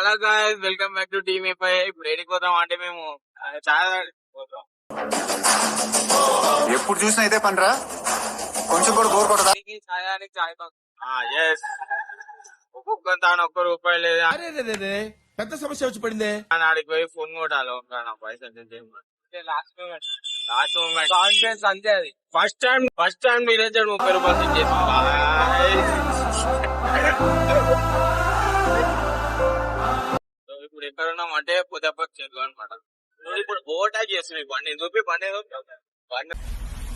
Hello guys, welcome back to team FI. ఇప్పుడు ఏడికి పోతాం అంటే మేము చాలా పోతాం. ఎప్పుడు చూసినా ఇదే పనిరా, కొంచెం కూడా బోర్ కొట్టదా? ఛాయానికి ఛాయ్ ఎస్, ఒక్కొక్క ఒక్క రూపాయలు లేదా పెద్ద సమస్య వచ్చి పడిందే. ఆడికి పోయి ఫోన్ కొట్టాలి. పైసలు లాస్ట్ మూమెంట్ కాన్ఫిడెన్స్ అంతే. అది ఫస్ట్ టైం మీరే 30 రూపాయలు ఇప్పుడు ఎక్కడ ఉన్నాం అంటే పొద్దుపక్క చెట్లు అనమాట. ఇప్పుడు ఓటాక్ చేస్తున్నాయి బండి చూపి బండి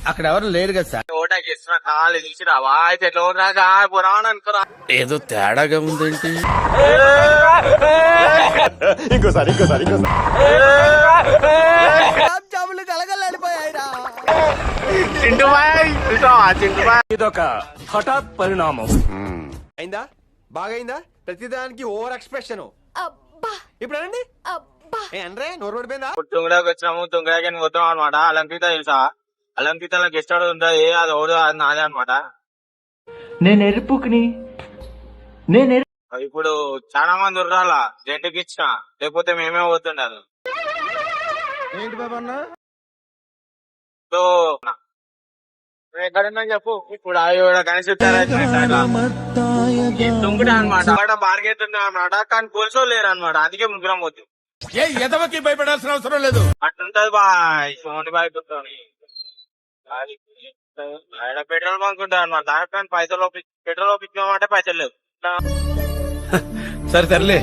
అక్కడ ఎవరు లేరు కదా సార్. ఓటాక్ చేస్తున్నా కాలు తీసి రావా అయితే ఎట్లా రాగా పురాణ అనుకురా. ఏదో తేడాగా ఉందేంటి. ఇంకోసారి ఇదొక హఠాత్ పరిణామం. అయిందా? బాగైందా? ప్రతిదానికి ఓవర్ ఎక్స్ప్రెషన్. ఇప్పుడు అనండి అంటే నోరు పడిపోయిందా? తుంగడాకి వచ్చినాము. తుంగడాకి పోతాం అనమాట. అలంకృత తెలుసా? అలంకృతలో గెస్ట్ హౌస్ ఉంటుంది. అది ఓడు అది నాదే అనమాట. ఇప్పుడు చాలా మంది ఉర్రాలా జంటుకి ఇచ్చిన, లేకపోతే మేమే పోతుండాలి. ఏంటి బాబా అన్న? సో ఎక్కడున్నా చెప్పు. ఇప్పుడు కనిపిస్తారా తుంగుడా అనమాట. బార్గెట్ అనమాట. కానీ పోలీసు లేరు అనమాట. అందుకే ముగ్గురం పోతుంది. ఏ ఎదవకి భయపడాల్సిన అవసరం లేదు. అట్లుంటది బాయ్. సోని బాయ్ పెట్రోల్ బంక్ ఉంటుంది అనమాట. దానిపైన పైసలు పెట్రోల్ ఒప్పించామంటే పైసలు లేవు. సరే సర్లే,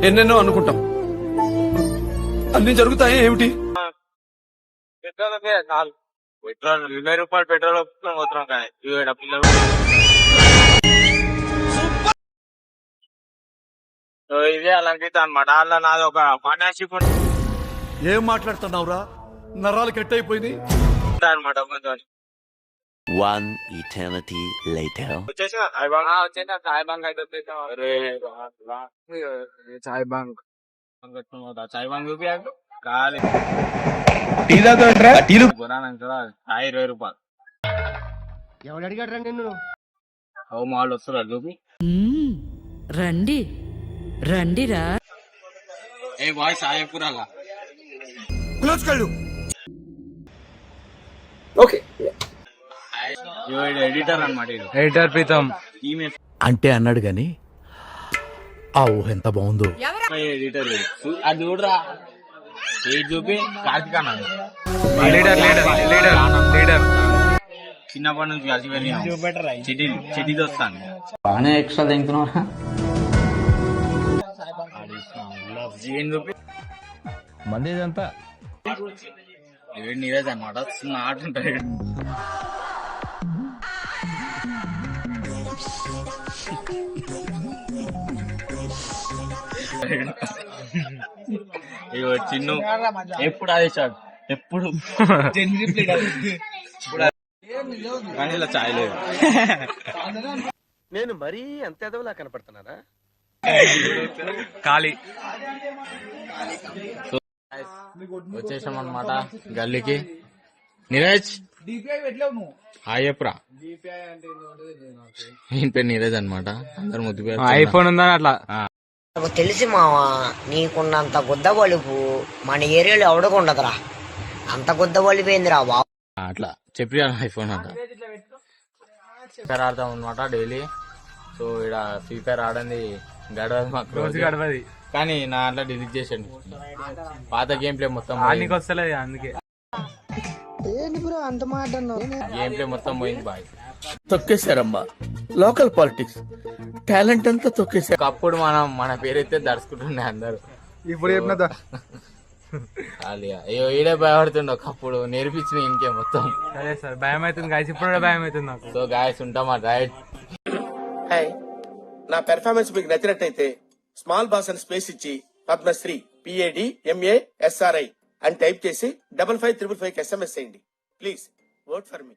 ఎన్నెన్నో అనుకుంటాం, అన్ని జరుగుతాయి ఏమిటి? పెట్రోల్ చాలు. పెట్రోల్ 20 రూపాయలు పెట్రోల్ ఒప్పుకొని పోతున్నాం. కానీ పిల్లలు ఇదే అలంకృత అనమాట. అలా నాది ఒక పార్ట్నర్షిప్ ఏం మాట్లాడుతున్నావురా? నరాలు కట్ అయిపోయింది అనమాట. One eternity later. వచ్చేసా చాయ్ బంక్ అయితే చాయ్ బంక్ చాయ్ బంక్ చూపి కాదు చాయ్ 20 రూపాయలు. ఎవడు అడిగాడు రండి నిన్ను? ఓ మాల్ వస్తున్నారు చూపి. రండి రండిరా. ఏ బాయ్ చాయ్ పురాలా ఓకే. ఎడిటర్ అనమాట. ఎడిటర్ ప్రీతం అంటే అన్నాడు గాని ఆ ఊహ ఎంత బాగుందో. ఎడిటర్ అది చూడరా. ఏది చూపి కార్తీక్ అన్నాడు. లీడర్ చిన్నప్పటి నుంచి కలిసి వెళ్ళి చిటీతో వస్తాను. బాగానే ఎక్స్ట్రా తింటున్నా. ఏం చూపి మందేదంతా నీరజ్ అనమాట. చిన్న ఆట ఉంటాయి. చిన్ను ఎప్పుడు ఆదేశాడు. ఎప్పుడు కానీ ఇలా చాయ్ లేదు. నేను మరీ అంత ఎదవలా కనపడుతున్నారా? ఖాళీ వచ్చేసాం అనమాట గల్లీకి. నీరజ్ హాయ్ చెప్పురా. ఈయన పేరు నీరజ్ అనమాట. అందరు ముద్దు పేరు. ఐఫోన్ ఉందని అట్లా నాకు తెలిసి మావా, నీకున్నంత గుద్ద బలుపు మన ఏరియాలో ఎవడకుండదురా. అంత గుద్ద బలిపోయిందిరా బాబు. అట్లా చెప్పి ఐఫోన్ అంట. ఫ్రీ ఫైర్ ఆడతాం అనమాట డైలీ. సో ఇక్కడ ఫ్రీ ఫైర్ ఆడంది గడవది మాకు రోజు గడవది. కానీ నా అట్లా డిలీట్ చేసాడు. పాత గేమ్ ప్లే మొత్తం వస్తలేదు. అందుకే గేమ్ ప్లే మొత్తం పోయింది బాయ్. తొక్కేశారమ్మా లోకల్ పాలిటిక్స్. టాలెంట్ అంతా తొక్కేశారు. ఒకప్పుడు మన పేరైతే దడుచుకుంటుండే అందరు. ఇప్పుడు చెప్పినదా ఈడే భయపడుతుండే. ఒకప్పుడు నేర్పించిన ఇంకే మొత్తం. సరే సార్, భయం అవుతుంది గాయస్. ఇప్పుడు భయం అవుతుంది నాకు. సో గాయస్ ఉంటామా రైట్. హాయ్, నా పెర్ఫార్మెన్స్ మీకు నచ్చినట్టయితే స్మాల్ బాస్ అని స్పేస్ ఇచ్చి పద్మశ్రీ PADMASRI అని టైప్ చేసి 5555 SMS చేయండి. Please vote for me.